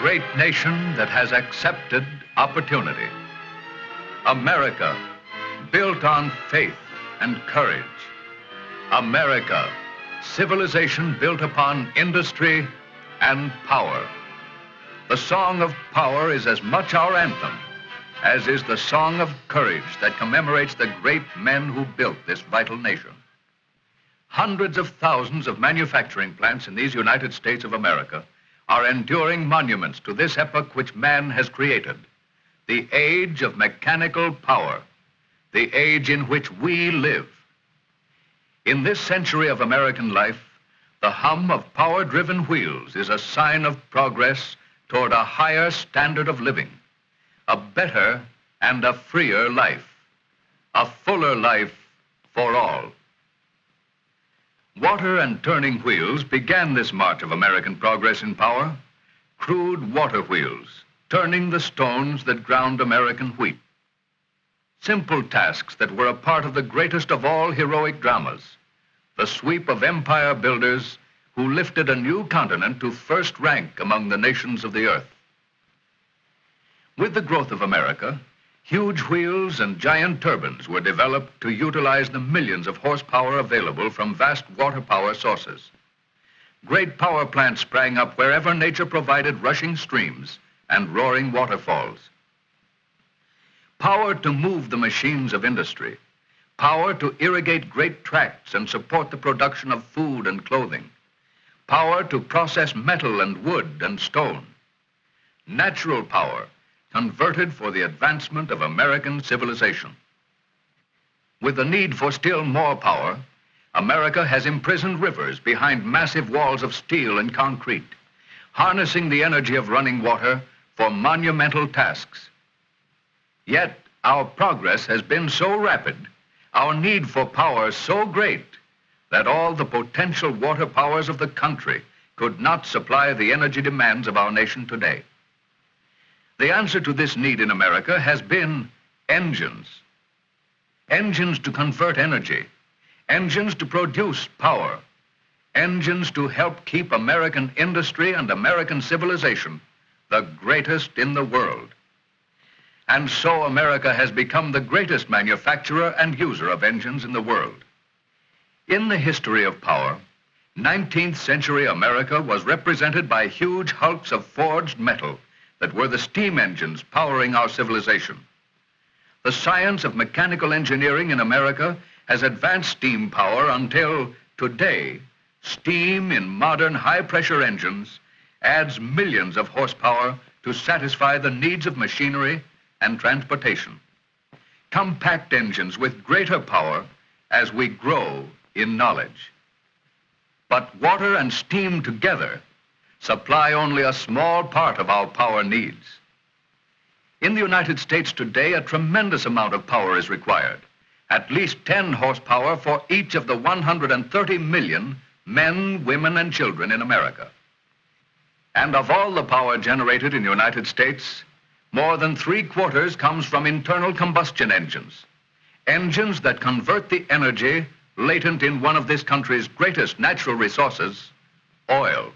Great nation that has accepted opportunity. America, built on faith and courage. America, civilization built upon industry and power. The song of power is as much our anthem as is the song of courage that commemorates the great men who built this vital nation. Hundreds of thousands of manufacturing plants in these United States of America are enduring monuments to this epoch which man has created, the age of mechanical power, the age in which we live. In this century of American life, the hum of power-driven wheels is a sign of progress toward a higher standard of living, a better and a freer life, a fuller life for all. Water and turning wheels began this march of American progress in power, crude water wheels, turning the stones that ground American wheat. Simple tasks that were a part of the greatest of all heroic dramas, the sweep of empire builders who lifted a new continent to first rank among the nations of the earth. With the growth of America, huge wheels and giant turbines were developed to utilize the millions of horsepower available from vast water power sources. Great power plants sprang up wherever nature provided rushing streams and roaring waterfalls. Power to move the machines of industry, power to irrigate great tracts and support the production of food and clothing, power to process metal and wood and stone, natural power converted for the advancement of American civilization. With the need for still more power, America has imprisoned rivers behind massive walls of steel and concrete, harnessing the energy of running water for monumental tasks. Yet our progress has been so rapid, our need for power so great, that all the potential water powers of the country could not supply the energy demands of our nation today. The answer to this need in America has been engines. Engines to convert energy, engines to produce power, engines to help keep American industry and American civilization the greatest in the world. And so America has become the greatest manufacturer and user of engines in the world. In the history of power, 19th century America was represented by huge hulks of forged metal that were the steam engines powering our civilization. The science of mechanical engineering in America has advanced steam power until today, steam in modern high-pressure engines adds millions of horsepower to satisfy the needs of machinery and transportation. Compact engines with greater power as we grow in knowledge. But water and steam together supply only a small part of our power needs. In the United States today, a tremendous amount of power is required, at least 10 horsepower for each of the 130 million men, women, and children in America. And of all the power generated in the United States, more than 3/4 comes from internal combustion engines, engines that convert the energy latent in one of this country's greatest natural resources, oil.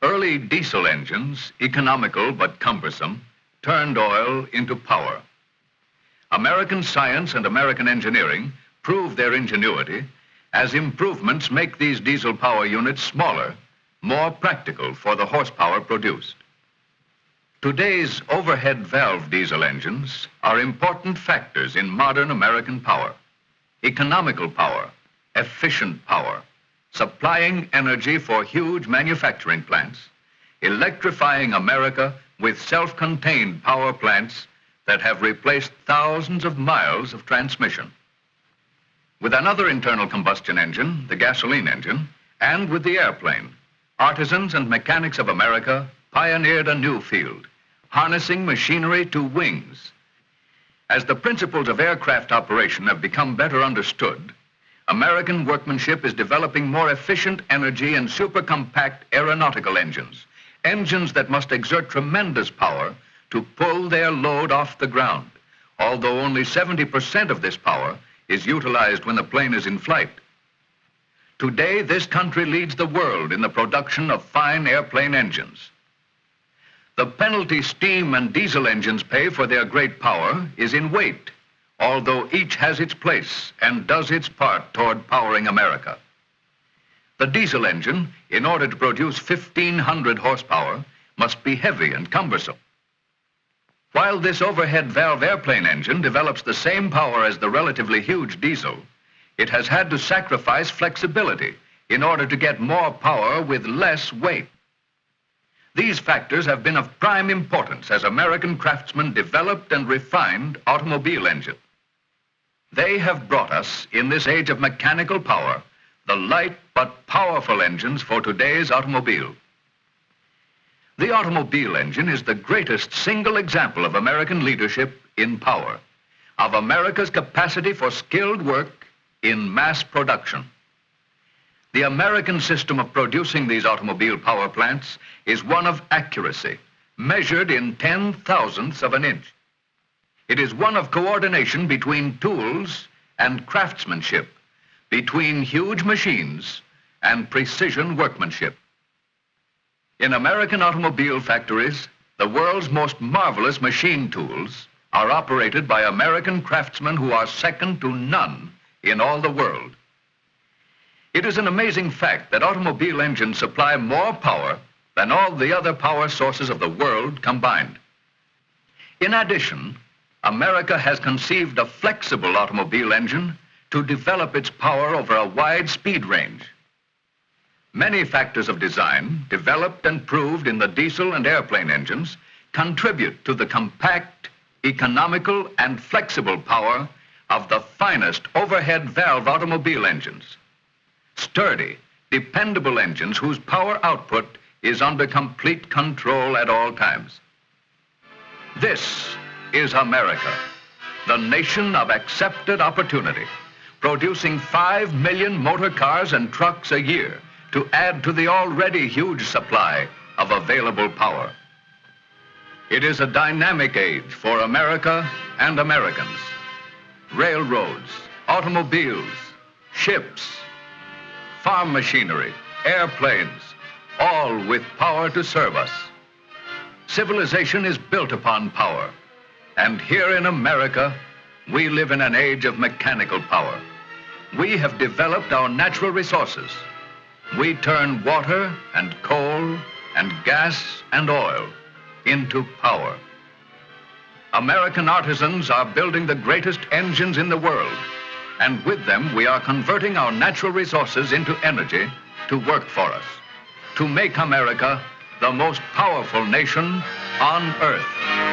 Early diesel engines, economical but cumbersome, turned oil into power. American science and American engineering prove their ingenuity as improvements make these diesel power units smaller, more practical for the horsepower produced. Today's overhead valve diesel engines are important factors in modern American power. Economical power, efficient power, supplying energy for huge manufacturing plants, electrifying America with self-contained power plants that have replaced thousands of miles of transmission. With another internal combustion engine, the gasoline engine, and with the airplane, artisans and mechanics of America pioneered a new field, harnessing machinery to wings. As the principles of aircraft operation have become better understood, American workmanship is developing more efficient energy and supercompact aeronautical engines, engines that must exert tremendous power to pull their load off the ground, although only 70% of this power is utilized when the plane is in flight. Today, this country leads the world in the production of fine airplane engines. The penalty steam and diesel engines pay for their great power is in weight, although each has its place and does its part toward powering America. The diesel engine, in order to produce 1,500 horsepower, must be heavy and cumbersome. While this overhead valve airplane engine develops the same power as the relatively huge diesel, it has had to sacrifice flexibility in order to get more power with less weight. These factors have been of prime importance as American craftsmen developed and refined automobile engines. They have brought us, in this age of mechanical power, the light but powerful engines for today's automobile. The automobile engine is the greatest single example of American leadership in power, of America's capacity for skilled work in mass production. The American system of producing these automobile power plants is one of accuracy, measured in 10,000ths of an inch. It is one of coordination between tools and craftsmanship, between huge machines and precision workmanship. In American automobile factories, the world's most marvelous machine tools are operated by American craftsmen who are second to none in all the world. It is an amazing fact that automobile engines supply more power than all the other power sources of the world combined. In addition, America has conceived a flexible automobile engine to develop its power over a wide speed range. Many factors of design, developed and proved in the diesel and airplane engines, contribute to the compact, economical, and flexible power of the finest overhead valve automobile engines. Sturdy, dependable engines whose power output is under complete control at all times. This is America, the nation of accepted opportunity, producing 5 million motor cars and trucks a year to add to the already huge supply of available power. It is a dynamic age for America and Americans. Railroads, automobiles, ships, farm machinery, airplanes, all with power to serve us. Civilization is built upon power, and here in America, we live in an age of mechanical power. We have developed our natural resources. We turn water and coal and gas and oil into power. American artisans are building the greatest engines in the world, and with them we are converting our natural resources into energy to work for us, to make America the most powerful nation on earth.